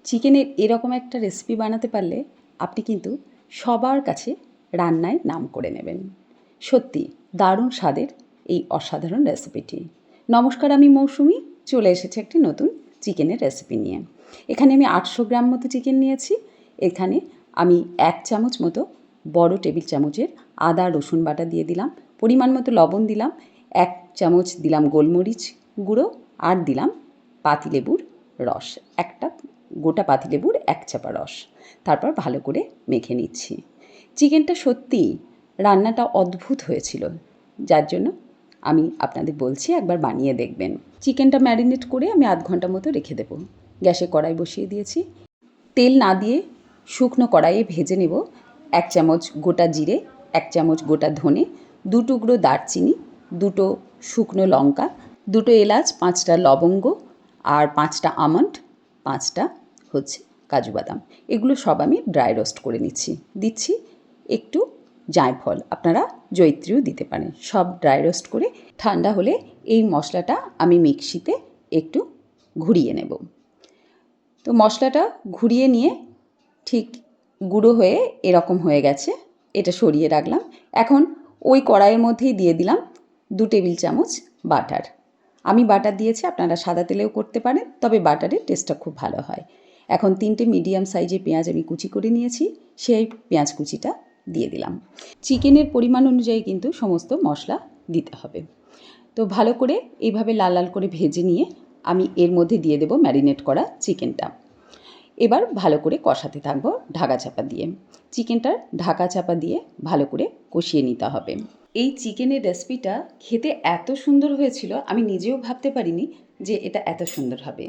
চিকেনের এরকম একটা রেসিপি বানাতে পারলে আপনি কিন্তু সবার কাছে রান্নায় নাম করে নেবেন। সত্যি দারুণ স্বাদের এই অসাধারণ রেসিপিটি। নমস্কার, আমি মৌসুমি, চলে এসেছি একটি নতুন চিকেনের রেসিপি নিয়ে। এখানে আমি 800 গ্রাম মতো চিকেন নিয়েছি। এখানে আমি 1 চামচ মতো বড় টেবিল চামচের আদা রসুন বাটা দিয়ে দিলাম, পরিমাণ মতো লবণ দিলাম, 1 চামচ দিলাম গোলমরিচ গুঁড়ো, আর দিলাম পাতিলেবুর রস, একটা গোটা পাতিলেবুর 1 চাপা রস। তারপর ভালো করে মেখে নিচ্ছি। চিকেনটা সত্যিই রান্নাটা অদ্ভুত হয়েছিল, যার জন্য আমি আপনাদের বলছি একবার বানিয়ে দেখবেন। চিকেনটা ম্যারিনেট করে আমি আধ ঘন্টা মতো রেখে দেবো। গ্যাসে কড়াই বসিয়ে দিয়েছি। তেল না দিয়ে শুকনো কড়াইয়ে ভেজে নেব 1 চামচ গোটা জিরে, 1 চামচ গোটা ধনে, 2 টুকরো দারচিনি, 2টো শুকনো লঙ্কা, 2টো এলাচ, 5টা লবঙ্গ, আর 5টা আমন্ড, 5টা হচ্ছে কাজু বাদাম। এগুলো সব আমি ড্রাই রোস্ট করে দিচ্ছি একটু জায়ফল, আপনারা জয়িত্রীও দিতে পারেন। সব ড্রাই রোস্ট করে ঠান্ডা হলে এই মশলাটা আমি মিক্সিতে একটু ঘুরিয়ে নেব। তো মশলাটা ঘুরিয়ে নিয়ে ঠিক গুঁড়ো হয়ে এরকম হয়ে গেছে, এটা সরিয়ে রাখলাম। এখন ওই কড়াইয়ের মধ্যেই দিয়ে দিলাম 2 টেবিল চামচ বাটার। আমি বাটার দিয়েছি, আপনারা সাদা তেলেও করতে পারেন, তবে বাটারের টেস্টটা খুব ভালো হয়। এখন 3টে মিডিয়াম সাইজের পেঁয়াজ আমি কুচি করে নিয়েছি, সেই পেঁয়াজ কুচিটা দিয়ে দিলাম। চিকেনের পরিমাণ অনুযায়ী কিন্তু সমস্ত মশলা দিতে হবে। তো ভালো করে এইভাবে লাল লাল করে ভেজে নিয়ে আমি এর মধ্যে দিয়ে দেব ম্যারিনেট করা চিকেনটা। এবার ভালো করে কষাতে থাকবো ঢাকা চাপা দিয়ে। চিকেনটার ঢাকা চাপা দিয়ে ভালো করে কষিয়ে নিতে হবে। এই চিকেনের রেসিপিটা খেতে এত সুন্দর হয়েছিল, আমি নিজেও ভাবতে পারিনি যে এটা এত সুন্দর হবে।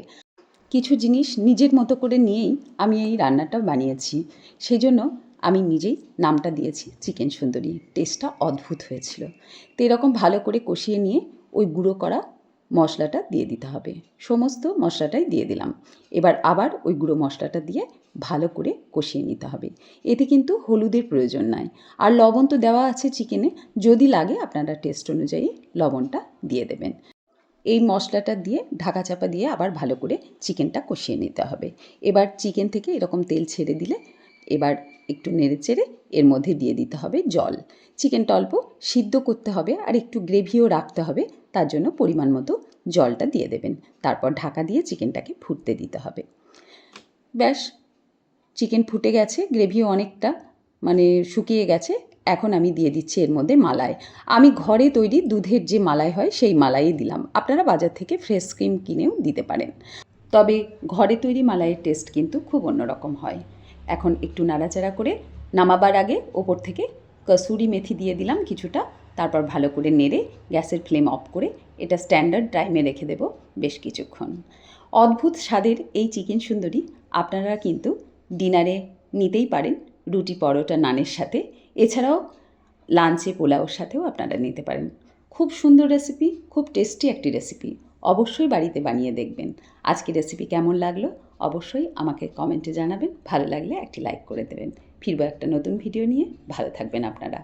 কিছু জিনিস নিজের মতো করে নিয়েই আমি এই রান্নাটা বানিয়েছি, সেই জন্য আমি নিজেই নামটা দিয়েছি চিকেন সুন্দরী। টেস্টটা অদ্ভুত হয়েছিল। তো এরকম ভালো করে কষিয়ে নিয়ে ওই গুঁড়ো করা মশলাটা দিয়ে দিতে হবে। সমস্ত মশলাটাই দিয়ে দিলাম। এবার আবার ওই গুঁড়ো মশলাটা দিয়ে ভালো করে কষিয়ে নিতে হবে। এতে কিন্তু হলুদের প্রয়োজন নাই, আর লবণ তো দেওয়া আছে চিকেনে, যদি লাগে আপনারা টেস্ট অনুযায়ী লবণটা দিয়ে দেবেন। এই মশলাটা দিয়ে ঢাকা চাপা দিয়ে আবার ভালো করে চিকেনটা কষিয়ে নিতে হবে। এবার চিকেন থেকে এরকম তেল ছেড়ে দিলে এবার একটু নেড়ে চেড়ে এর মধ্যে দিয়ে দিতে হবে জল। চিকেনটা অল্প সিদ্ধ করতে হবে আর একটু গ্রেভিও রাখতে হবে, তার জন্য পরিমাণ মতো জলটা দিয়ে দেবেন। তারপর ঢাকা দিয়ে চিকেনটাকে ফুটতে দিতে হবে। ব্যাস, চিকেন ফুটে গেছে, গ্রেভিও অনেকটা শুকিয়ে গেছে। এখন আমি দিয়ে দিচ্ছি এর মধ্যে মালাই। আমি ঘরে তৈরি দুধের যে মালাই হয় সেই মালাই দিলাম। আপনারা বাজার থেকে ফ্রেশ ক্রিম কিনেও দিতে পারেন, তবে ঘরে তৈরি মালাইয়ের টেস্ট কিন্তু খুব অন্যরকম হয়। এখন একটু নাড়াচাড়া করে নামাবার আগে ওপর থেকে কসুরি মেথি দিয়ে দিলাম কিছুটা। তারপর ভালো করে নেড়ে গ্যাসের ফ্লেম অফ করে এটা স্ট্যান্ডার্ড টাইমে রেখে দেব বেশ কিছুক্ষণ। অদ্ভুত স্বাদের এই চিকেন সুন্দরী আপনারা কিন্তু ডিনারে নিতেই পারেন, রুটি পরোটা নানের সাথে। এছাড়াও লাঞ্চে পোলাওর সাথেও আপনারা নিতে পারেন। খুব সুন্দর রেসিপি, খুব টেস্টি একটি রেসিপি। অবশ্যই বাড়িতে বানিয়ে দেখবেন। আজকের রেসিপি কেমন লাগলো অবশ্যই আমাকে কমেন্টে জানাবেন। ভালো লাগলে একটি লাইক করে দেবেন। ফিরবো একটা নতুন ভিডিও নিয়ে। ভালো থাকবেন আপনারা।